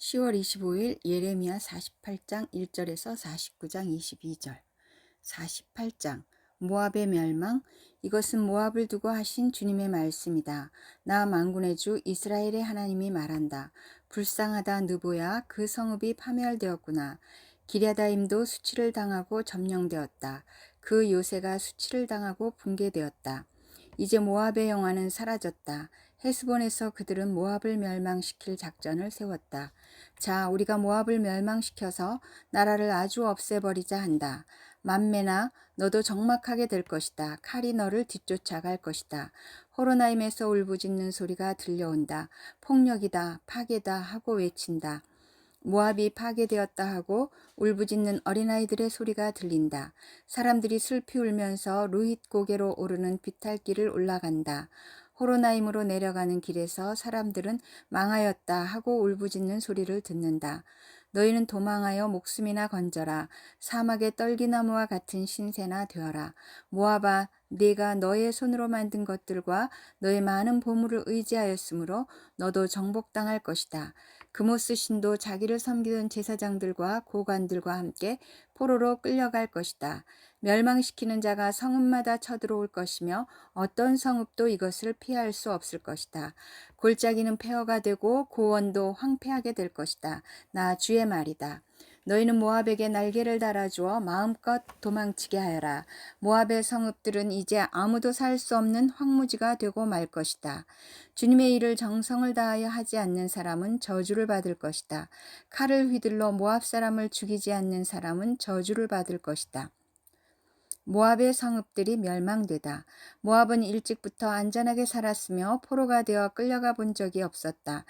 10월 25일 예레미야 48장 1절에서 49장 22절. 48장 모압의 멸망. 이것은 모압을 두고 하신 주님의 말씀이다. 나 만군의 주 이스라엘의 하나님이 말한다. 불쌍하다 느보야, 그 성읍이 파멸되었구나. 기랴다임도 수치를 당하고 점령되었다. 그 요새가 수치를 당하고 붕괴되었다. 이제 모압의 영화는 사라졌다. 헤스본에서 그들은 모압을 멸망시킬 작전을 세웠다. 자, 우리가 모압을 멸망시켜서 나라를 아주 없애버리자 한다. 만메나 너도 적막하게 될 것이다. 칼이 너를 뒤쫓아갈 것이다. 호로나임에서 울부짖는 소리가 들려온다. 폭력이다, 파괴다 하고 외친다. 모압이 파괴되었다 하고 울부짖는 어린아이들의 소리가 들린다. 사람들이 슬피 울면서 루힛 고개로 오르는 비탈길을 올라간다. 호로나임으로 내려가는 길에서 사람들은 망하였다 하고 울부짖는 소리를 듣는다. 너희는 도망하여 목숨이나 건져라. 사막의 떨기나무와 같은 신세나 되어라. 모압아, 네가 너의 손으로 만든 것들과 너의 많은 보물을 의지하였으므로 너도 정복당할 것이다. 그모스 신도 자기를 섬기던 제사장들과 고관들과 함께 포로로 끌려갈 것이다. 멸망시키는 자가 성읍마다 쳐들어올 것이며 어떤 성읍도 이것을 피할 수 없을 것이다. 골짜기는 폐허가 되고 고원도 황폐하게 될 것이다. 나 주의 말이다. 너희는 모압에게 날개를 달아주어 마음껏 도망치게 하여라. 모압의 성읍들은 이제 아무도 살 수 없는 황무지가 되고 말 것이다. 주님의 일을 정성을 다하여 하지 않는 사람은 저주를 받을 것이다. 칼을 휘둘러 모압 사람을 죽이지 않는 사람은 저주를 받을 것이다. 모압의 성읍들이 멸망되다. 모압은 일찍부터 안전하게 살았으며 포로가 되어 끌려가 본 적이 없었다.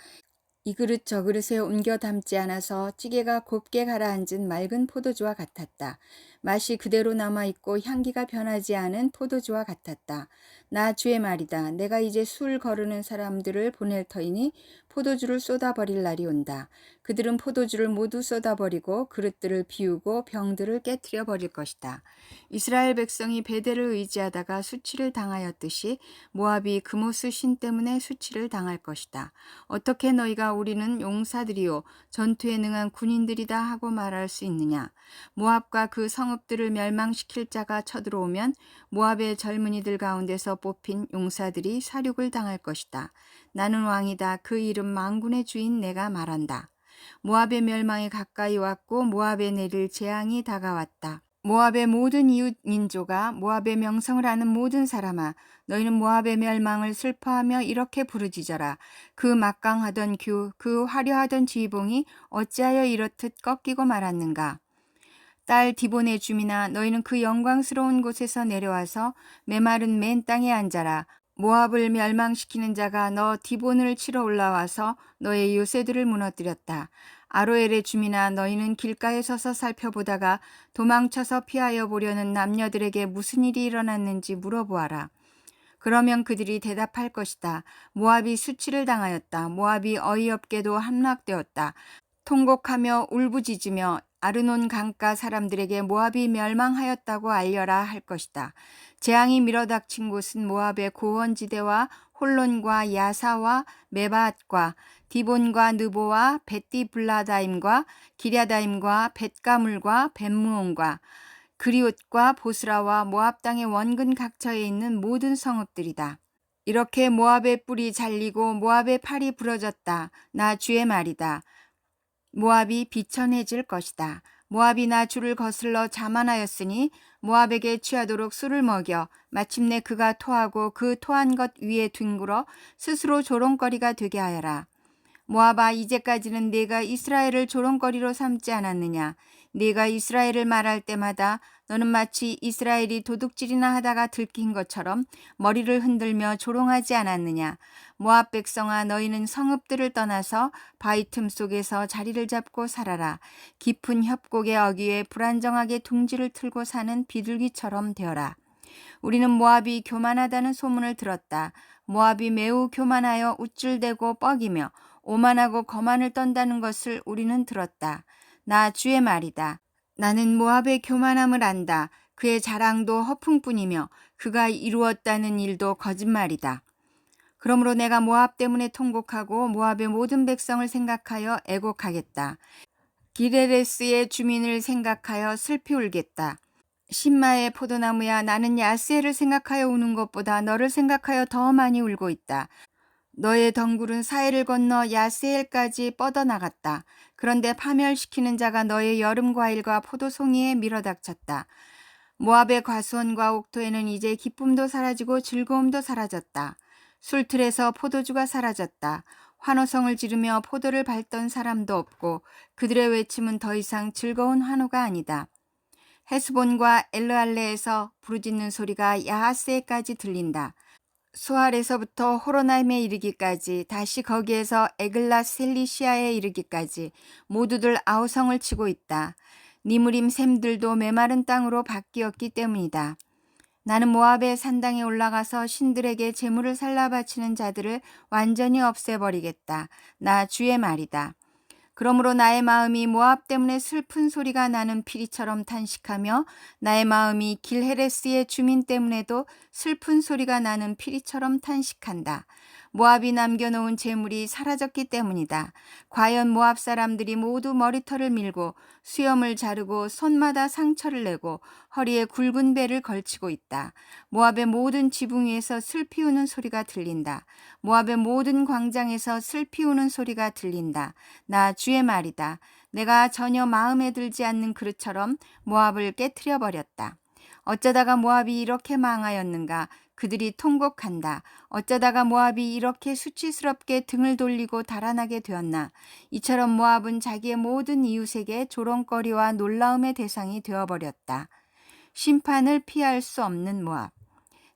이 그릇 저 그릇에 옮겨 담지 않아서 찌개가 곱게 가라앉은 맑은 포도주와 같았다. 맛이 그대로 남아있고 향기가 변하지 않은 포도주와 같았다. 나 주의 말이다. 내가 이제 술 거르는 사람들을 보낼 터이니 포도주를 쏟아버릴 날이 온다. 그들은 포도주를 모두 쏟아버리고 그릇들을 비우고 병들을 깨트려 버릴 것이다. 이스라엘 백성이 베델을 의지하다가 수치를 당하였듯이 모압이 그모스 신 때문에 수치를 당할 것이다. 어떻게 너희가 우리는 용사들이요 전투에 능한 군인들이다 하고 말할 수 있느냐. 모압과 그 성읍들을 멸망시킬 자가 쳐들어오면 모압의 젊은이들 가운데서 뽑힌 용사들이 사륙을 당할 것이다. 나는 왕이다. 그 이름 만군의 주인 내가 말한다. 모압의 멸망이 가까이 왔고 모압에 내릴 재앙이 다가왔다. 모압의 모든 이웃 민족아, 모압의 명성을 아는 모든 사람아, 너희는 모압의 멸망을 슬퍼하며 이렇게 부르짖어라. 그 막강하던 규, 그 화려하던 지휘봉이 어찌하여 이렇듯 꺾이고 말았는가. 딸 디본의 주민아, 너희는 그 영광스러운 곳에서 내려와서 메마른 맨 땅에 앉아라. 모압을 멸망시키는 자가 너 디본을 치러 올라와서 너의 요새들을 무너뜨렸다. 아로엘의 주민아, 너희는 길가에 서서 살펴보다가 도망쳐서 피하여 보려는 남녀들에게 무슨 일이 일어났는지 물어보아라. 그러면 그들이 대답할 것이다. 모압이 수치를 당하였다. 모압이 어이없게도 함락되었다. 통곡하며 울부짖으며 아르논 강가 사람들에게 모압이 멸망하였다고 알려라 할 것이다. 재앙이 밀어닥친 곳은 모압의 고원지대와 홀론과 야사와 메바앗과 디본과 느보와 벳디블라다임과 기랴다임과 벳가물과 벳무온과 그리옷과 보스라와 모압 땅의 원근 각처에 있는 모든 성읍들이다. 이렇게 모압의 뿔이 잘리고 모압의 팔이 부러졌다. 나 주의 말이다. 모압이 비천해질 것이다. 모압이 나 주를 거슬러 자만하였으니 모압에게 취하도록 술을 먹여 마침내 그가 토하고 그 토한 것 위에 뒹굴어 스스로 조롱거리가 되게 하여라. 모압아, 이제까지는 네가 이스라엘을 조롱거리로 삼지 않았느냐. 네가 이스라엘을 말할 때마다 너는 마치 이스라엘이 도둑질이나 하다가 들킨 것처럼 머리를 흔들며 조롱하지 않았느냐. 모압 백성아, 너희는 성읍들을 떠나서 바위 틈 속에서 자리를 잡고 살아라. 깊은 협곡의 어귀에 불안정하게 둥지를 틀고 사는 비둘기처럼 되어라. 우리는 모압이 교만하다는 소문을 들었다. 모압이 매우 교만하여 우쭐대고 뻐기며 오만하고 거만을 떤다는 것을 우리는 들었다. 나 주의 말이다. 나는 모압의 교만함을 안다. 그의 자랑도 허풍뿐이며 그가 이루었다는 일도 거짓말이다. 그러므로 내가 모압 때문에 통곡하고 모압의 모든 백성을 생각하여 애곡하겠다. 기레레스의 주민을 생각하여 슬피 울겠다. 신마의 포도나무야, 나는 야스엘을 생각하여 우는 것보다 너를 생각하여 더 많이 울고 있다. 너의 덩굴은 사해를 건너 야스엘까지 뻗어나갔다. 그런데 파멸시키는 자가 너의 여름 과일과 포도송이에 밀어닥쳤다. 모압의 과수원과 옥토에는 이제 기쁨도 사라지고 즐거움도 사라졌다. 술틀에서 포도주가 사라졌다. 환호성을 지르며 포도를 밟던 사람도 없고 그들의 외침은 더 이상 즐거운 환호가 아니다. 헤스본과 엘르알레에서 부르짖는 소리가 야하스에까지 들린다. 수알에서부터 호로나임에 이르기까지, 다시 거기에서 에글랏 셀리시아에 이르기까지 모두들 아우성을 치고 있다. 니무림 샘들도 메마른 땅으로 바뀌었기 때문이다. 나는 모압의 산당에 올라가서 신들에게 제물을 살라 바치는 자들을 완전히 없애버리겠다. 나 주의 말이다. 그러므로 나의 마음이 모압 때문에 슬픈 소리가 나는 피리처럼 탄식하며 나의 마음이 길헤레스의 주민 때문에도 슬픈 소리가 나는 피리처럼 탄식한다. 모압이 남겨놓은 재물이 사라졌기 때문이다. 과연 모압 사람들이 모두 머리털을 밀고 수염을 자르고 손마다 상처를 내고 허리에 굵은 배를 걸치고 있다. 모압의 모든 지붕 위에서 슬피 우는 소리가 들린다. 모압의 모든 광장에서 슬피 우는 소리가 들린다. 나 주의 말이다. 내가 전혀 마음에 들지 않는 그릇처럼 모압을 깨트려 버렸다. 어쩌다가 모압이 이렇게 망하였는가? 그들이 통곡한다. 어쩌다가 모압이 이렇게 수치스럽게 등을 돌리고 달아나게 되었나? 이처럼 모압은 자기의 모든 이웃에게 조롱거리와 놀라움의 대상이 되어버렸다. 심판을 피할 수 없는 모압.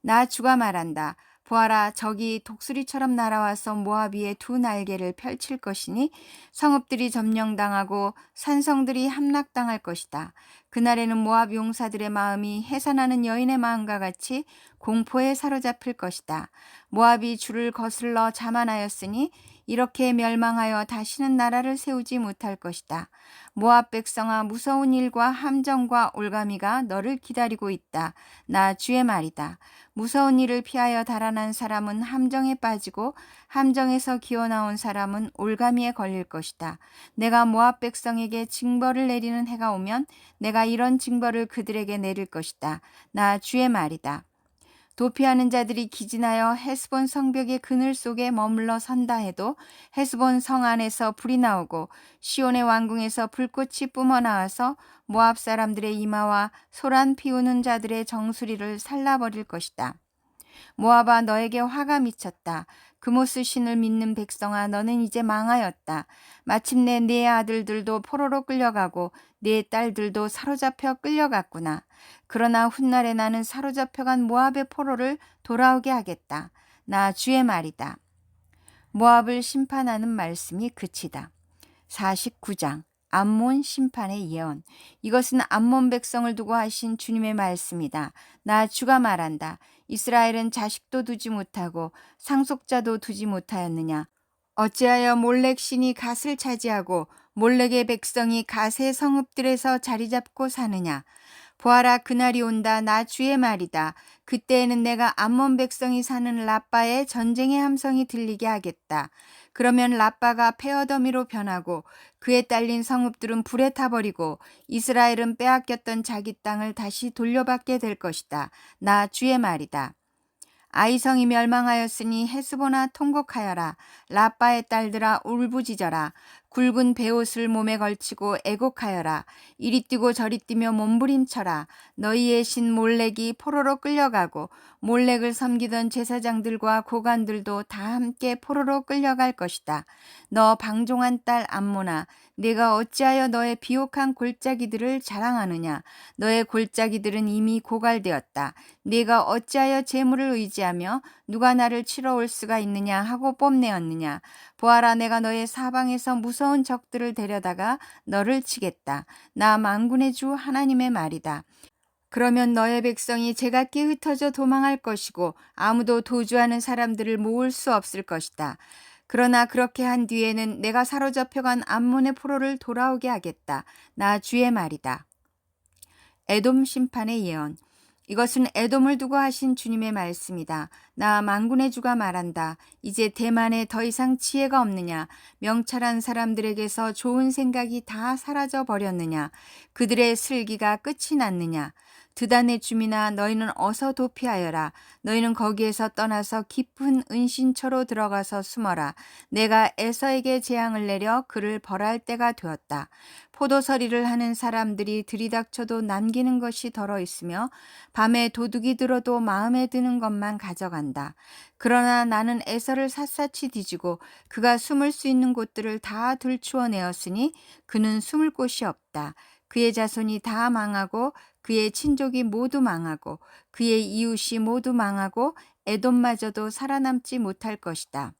나 주가 말한다. 보아라, 적이 독수리처럼 날아와서 모압 위에 두 날개를 펼칠 것이니 성읍들이 점령당하고 산성들이 함락당할 것이다. 그날에는 모압 용사들의 마음이 해산하는 여인의 마음과 같이 공포에 사로잡힐 것이다. 모압이 주를 거슬러 자만하였으니 이렇게 멸망하여 다시는 나라를 세우지 못할 것이다. 모압 백성아, 무서운 일과 함정과 올가미가 너를 기다리고 있다. 나 주의 말이다. 무서운 일을 피하여 달아난 사람은 함정에 빠지고 함정에서 기어나온 사람은 올가미에 걸릴 것이다. 내가 모압 백성에게 징벌을 내리는 해가 오면 내가 이런 징벌을 그들에게 내릴 것이다. 나 주의 말이다. 도피하는 자들이 기진하여 헤스본 성벽의 그늘 속에 머물러 선다 해도 헤스본 성 안에서 불이 나오고 시온의 왕궁에서 불꽃이 뿜어나와서 모압 사람들의 이마와 소란 피우는 자들의 정수리를 살라버릴 것이다. 모압아, 너에게 화가 미쳤다. 그모스 신을 믿는 백성아, 너는 이제 망하였다. 마침내 네 아들들도 포로로 끌려가고 네 딸들도 사로잡혀 끌려갔구나. 그러나 훗날에 나는 사로잡혀간 모압의 포로를 돌아오게 하겠다. 나 주의 말이다. 모압을 심판하는 말씀이 그치다. 49장 암몬 심판의 예언. 이것은 암몬 백성을 두고 하신 주님의 말씀이다. 나 주가 말한다. 이스라엘은 자식도 두지 못하고 상속자도 두지 못하였느냐? 어찌하여 몰렉 신이 갓을 차지하고 몰렉의 백성이 갓의 성읍들에서 자리 잡고 사느냐? 보아라, 그날이 온다. 나 주의 말이다. 그때에는 내가 암몬 백성이 사는 라빠의 전쟁의 함성이 들리게 하겠다. 그러면 라빠가 폐허더미로 변하고 그에 딸린 성읍들은 불에 타버리고 이스라엘은 빼앗겼던 자기 땅을 다시 돌려받게 될 것이다. 나 주의 말이다. 아이성이 멸망하였으니 헤스보나 통곡하여라. 라빠의 딸들아 울부짖어라. 굵은 베옷을 몸에 걸치고 애곡하여라. 이리 뛰고 저리 뛰며 몸부림쳐라. 너희의 신 몰렉이 포로로 끌려가고 몰렉을 섬기던 제사장들과 고관들도 다 함께 포로로 끌려갈 것이다. 너 방종한 딸 암모나, 네가 어찌하여 너의 비옥한 골짜기들을 자랑하느냐? 너의 골짜기들은 이미 고갈되었다. 네가 어찌하여 재물을 의지하며 누가 나를 치러 올 수가 있느냐 하고 뽐내었느냐? 보아라, 내가 너의 사방에서 무서운 적들을 데려다가 너를 치겠다. 나 만군의 주 하나님의 말이다. 그러면 너의 백성이 제각기 흩어져 도망할 것이고 아무도 도주하는 사람들을 모을 수 없을 것이다. 그러나 그렇게 한 뒤에는 내가 사로잡혀간 암몬의 포로를 돌아오게 하겠다. 나 주의 말이다. 에돔 심판의 예언. 이것은 에돔을 두고 하신 주님의 말씀이다. 나 만군의 주가 말한다. 이제 대만에 더 이상 지혜가 없느냐? 명철한 사람들에게서 좋은 생각이 다 사라져 버렸느냐? 그들의 슬기가 끝이 났느냐? 드단의 주민아, 너희는 어서 도피하여라. 너희는 거기에서 떠나서 깊은 은신처로 들어가서 숨어라. 내가 에서에게 재앙을 내려 그를 벌할 때가 되었다. 포도서리를 하는 사람들이 들이닥쳐도 남기는 것이 덜어 있으며 밤에 도둑이 들어도 마음에 드는 것만 가져간다. 그러나 나는 에서를 샅샅이 뒤지고 그가 숨을 수 있는 곳들을 다 들추어내었으니 그는 숨을 곳이 없다. 그의 자손이 다 망하고 그의 친족이 모두 망하고 그의 이웃이 모두 망하고 에돔마저도 살아남지 못할 것이다.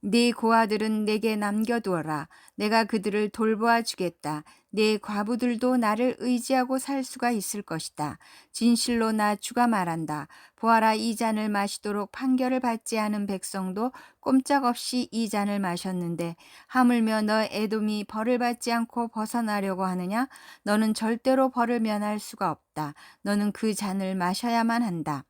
네 고아들은 내게 남겨두어라. 내가 그들을 돌보아 주겠다. 네 과부들도 나를 의지하고 살 수가 있을 것이다. 진실로 나 주가 말한다. 보아라, 이 잔을 마시도록 판결을 받지 않은 백성도 꼼짝없이 이 잔을 마셨는데 하물며 너 에돔이 벌을 받지 않고 벗어나려고 하느냐? 너는 절대로 벌을 면할 수가 없다. 너는 그 잔을 마셔야만 한다.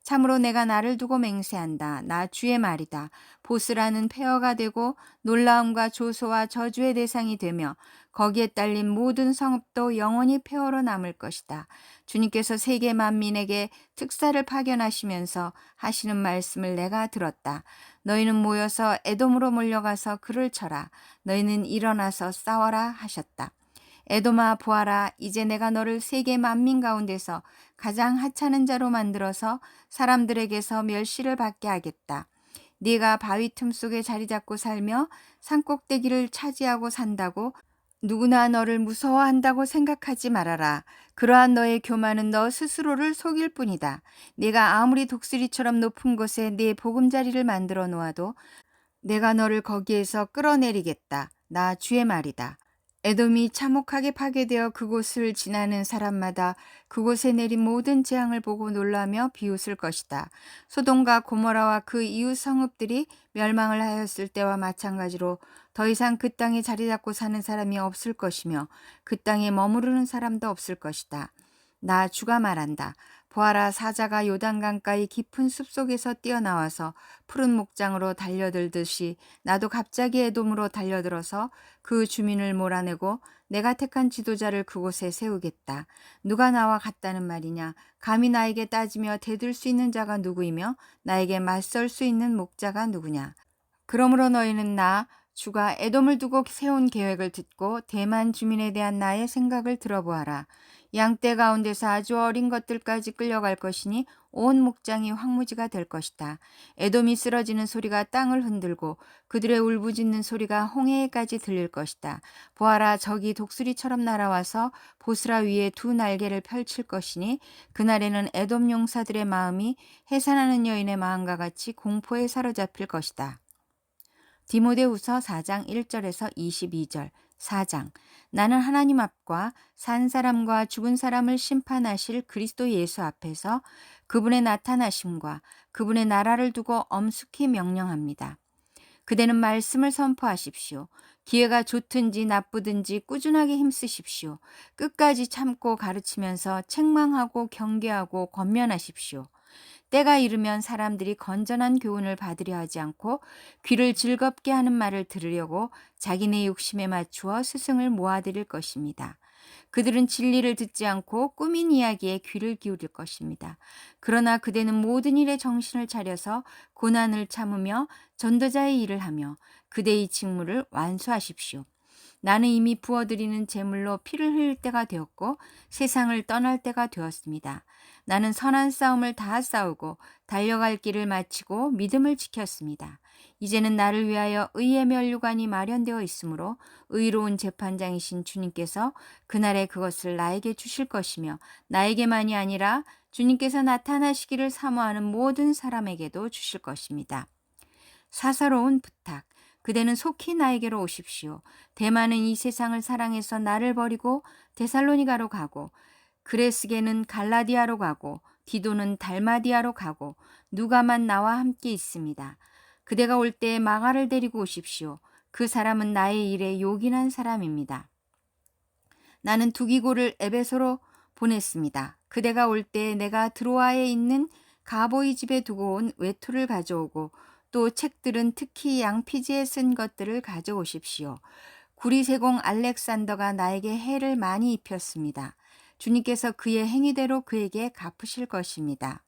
참으로 내가 나를 두고 맹세한다. 나 주의 말이다. 보스라는 폐허가 되고 놀라움과 조소와 저주의 대상이 되며 거기에 딸린 모든 성읍도 영원히 폐허로 남을 것이다. 주님께서 세계 만민에게 특사를 파견하시면서 하시는 말씀을 내가 들었다. 너희는 모여서 에돔으로 몰려가서 그를 쳐라. 너희는 일어나서 싸워라 하셨다. 에돔아, 보아라, 이제 내가 너를 세계 만민 가운데서 가장 하찮은 자로 만들어서 사람들에게서 멸시를 받게 하겠다. 네가 바위 틈 속에 자리 잡고 살며 산꼭대기를 차지하고 산다고 누구나 너를 무서워한다고 생각하지 말아라. 그러한 너의 교만은 너 스스로를 속일 뿐이다. 네가 아무리 독수리처럼 높은 곳에 네 보금자리를 만들어 놓아도 내가 너를 거기에서 끌어내리겠다. 나 주의 말이다. 에돔이 참혹하게 파괴되어 그곳을 지나는 사람마다 그곳에 내린 모든 재앙을 보고 놀라며 비웃을 것이다. 소돔과 고모라와 그 이웃 성읍들이 멸망을 하였을 때와 마찬가지로 더 이상 그 땅에 자리 잡고 사는 사람이 없을 것이며 그 땅에 머무르는 사람도 없을 것이다. 나 주가 말한다. 보아라, 사자가 요단강가의 깊은 숲속에서 뛰어나와서 푸른 목장으로 달려들듯이 나도 갑자기 에돔으로 달려들어서 그 주민을 몰아내고 내가 택한 지도자를 그곳에 세우겠다. 누가 나와 같다는 말이냐? 감히 나에게 따지며 대들 수 있는 자가 누구이며 나에게 맞설 수 있는 목자가 누구냐? 그러므로 너희는 나 주가 에돔을 두고 세운 계획을 듣고 대만 주민에 대한 나의 생각을 들어보아라. 양떼 가운데서 아주 어린 것들까지 끌려갈 것이니 온 목장이 황무지가 될 것이다. 에돔이 쓰러지는 소리가 땅을 흔들고 그들의 울부짖는 소리가 홍해에까지 들릴 것이다. 보아라, 적이 독수리처럼 날아와서 보스라 위에 두 날개를 펼칠 것이니 그날에는 에돔 용사들의 마음이 해산하는 여인의 마음과 같이 공포에 사로잡힐 것이다. 디모데후서 4장 1절에서 22절. 4장. 나는 하나님 앞과 산 사람과 죽은 사람을 심판하실 그리스도 예수 앞에서 그분의 나타나심과 그분의 나라를 두고 엄숙히 명령합니다. 그대는 말씀을 선포하십시오. 기회가 좋든지 나쁘든지 꾸준하게 힘쓰십시오. 끝까지 참고 가르치면서 책망하고 경계하고 권면하십시오. 때가 이르면 사람들이 건전한 교훈을 받으려 하지 않고 귀를 즐겁게 하는 말을 들으려고 자기네 욕심에 맞추어 스승을 모아들일 것입니다. 그들은 진리를 듣지 않고 꾸민 이야기에 귀를 기울일 것입니다. 그러나 그대는 모든 일에 정신을 차려서 고난을 참으며 전도자의 일을 하며 그대의 직무를 완수하십시오. 나는 이미 부어드리는 제물로 피를 흘릴 때가 되었고 세상을 떠날 때가 되었습니다. 나는 선한 싸움을 다 싸우고 달려갈 길을 마치고 믿음을 지켰습니다. 이제는 나를 위하여 의의 면류관이 마련되어 있으므로 의로운 재판장이신 주님께서 그날에 그것을 나에게 주실 것이며 나에게만이 아니라 주님께서 나타나시기를 사모하는 모든 사람에게도 주실 것입니다. 사사로운 부탁. 그대는 속히 나에게로 오십시오. 대만은 이 세상을 사랑해서 나를 버리고 데살로니가로 가고 그레스게는 갈라디아로 가고 디도는 달마디아로 가고 누가만 나와 함께 있습니다. 그대가 올 때에 마가를 데리고 오십시오. 그 사람은 나의 일에 요긴한 사람입니다. 나는 두기고를 에베소로 보냈습니다. 그대가 올 때 내가 드로아에 있는 가보이 집에 두고 온 외투를 가져오고 또 책들은 특히 양피지에 쓴 것들을 가져오십시오. 구리세공 알렉산더가 나에게 해를 많이 입혔습니다. 주님께서 그의 행위대로 그에게 갚으실 것입니다.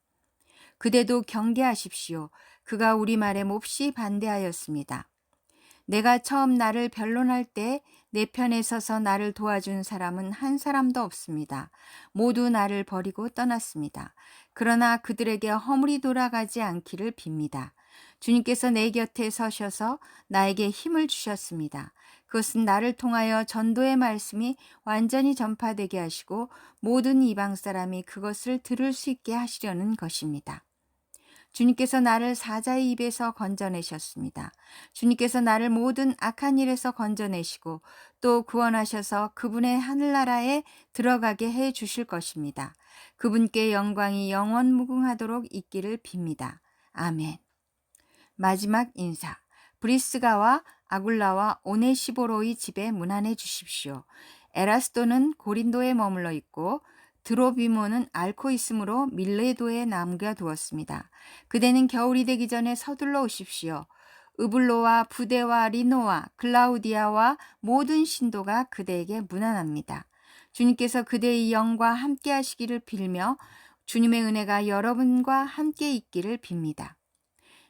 그대도 경계하십시오. 그가 우리 말에 몹시 반대하였습니다. 내가 처음 나를 변론할 때 내 편에 서서 나를 도와준 사람은 한 사람도 없습니다. 모두 나를 버리고 떠났습니다. 그러나 그들에게 허물이 돌아가지 않기를 빕니다. 주님께서 내 곁에 서셔서 나에게 힘을 주셨습니다. 그것은 나를 통하여 전도의 말씀이 완전히 전파되게 하시고 모든 이방 사람이 그것을 들을 수 있게 하시려는 것입니다. 주님께서 나를 사자의 입에서 건져내셨습니다. 주님께서 나를 모든 악한 일에서 건져내시고 또 구원하셔서 그분의 하늘나라에 들어가게 해 주실 것입니다. 그분께 영광이 영원 무궁하도록 있기를 빕니다. 아멘. 마지막 인사. 브리스가와 아굴라와 오네시보로의 집에 문안해 주십시오. 에라스도는 고린도에 머물러 있고 드로비모는 앓고 있으므로 밀레도에 남겨두었습니다. 그대는 겨울이 되기 전에 서둘러 오십시오. 으블로와 부데와 리노와 클라우디아와 모든 신도가 그대에게 문안합니다. 주님께서 그대의 영과 함께 하시기를 빌며 주님의 은혜가 여러분과 함께 있기를 빕니다.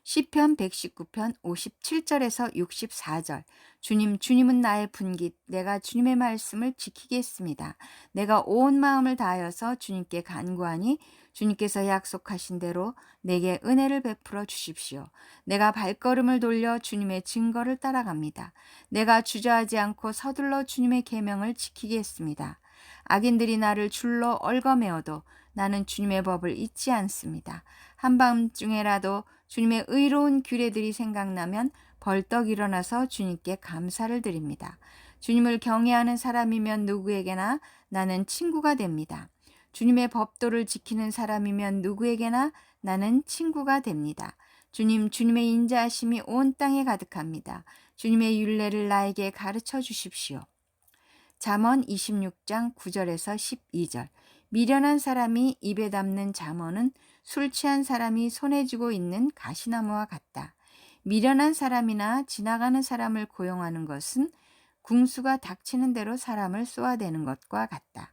시편 119편 57절에서 64절. 주님은 나의 분깃, 내가 주님의 말씀을 지키겠습니다. 내가 온 마음을 다하여서 주님께 간구하니 주님께서 약속하신 대로 내게 은혜를 베풀어 주십시오. 내가 발걸음을 돌려 주님의 증거를 따라갑니다. 내가 주저하지 않고 서둘러 주님의 계명을 지키겠습니다. 악인들이 나를 줄로 얽어매어도 나는 주님의 법을 잊지 않습니다. 한밤중에라도 주님의 의로운 규례들이 생각나면 벌떡 일어나서 주님께 감사를 드립니다. 주님을 경외하는 사람이면 누구에게나 나는 친구가 됩니다. 주님의 법도를 지키는 사람이면 누구에게나 나는 친구가 됩니다. 주님의 인자하심이 온 땅에 가득합니다. 주님의 율례를 나에게 가르쳐 주십시오. 잠언 26장 9절에서 12절. 미련한 사람이 입에 담는 잠언은 술 취한 사람이 손에 쥐고 있는 가시나무와 같다. 미련한 사람이나 지나가는 사람을 고용하는 것은 궁수가 닥치는 대로 사람을 쏘아대는 것과 같다.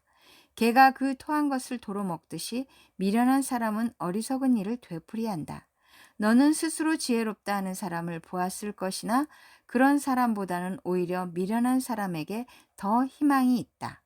개가 그 토한 것을 도로 먹듯이 미련한 사람은 어리석은 일을 되풀이한다. 너는 스스로 지혜롭다 하는 사람을 보았을 것이나 그런 사람보다는 오히려 미련한 사람에게 더 희망이 있다.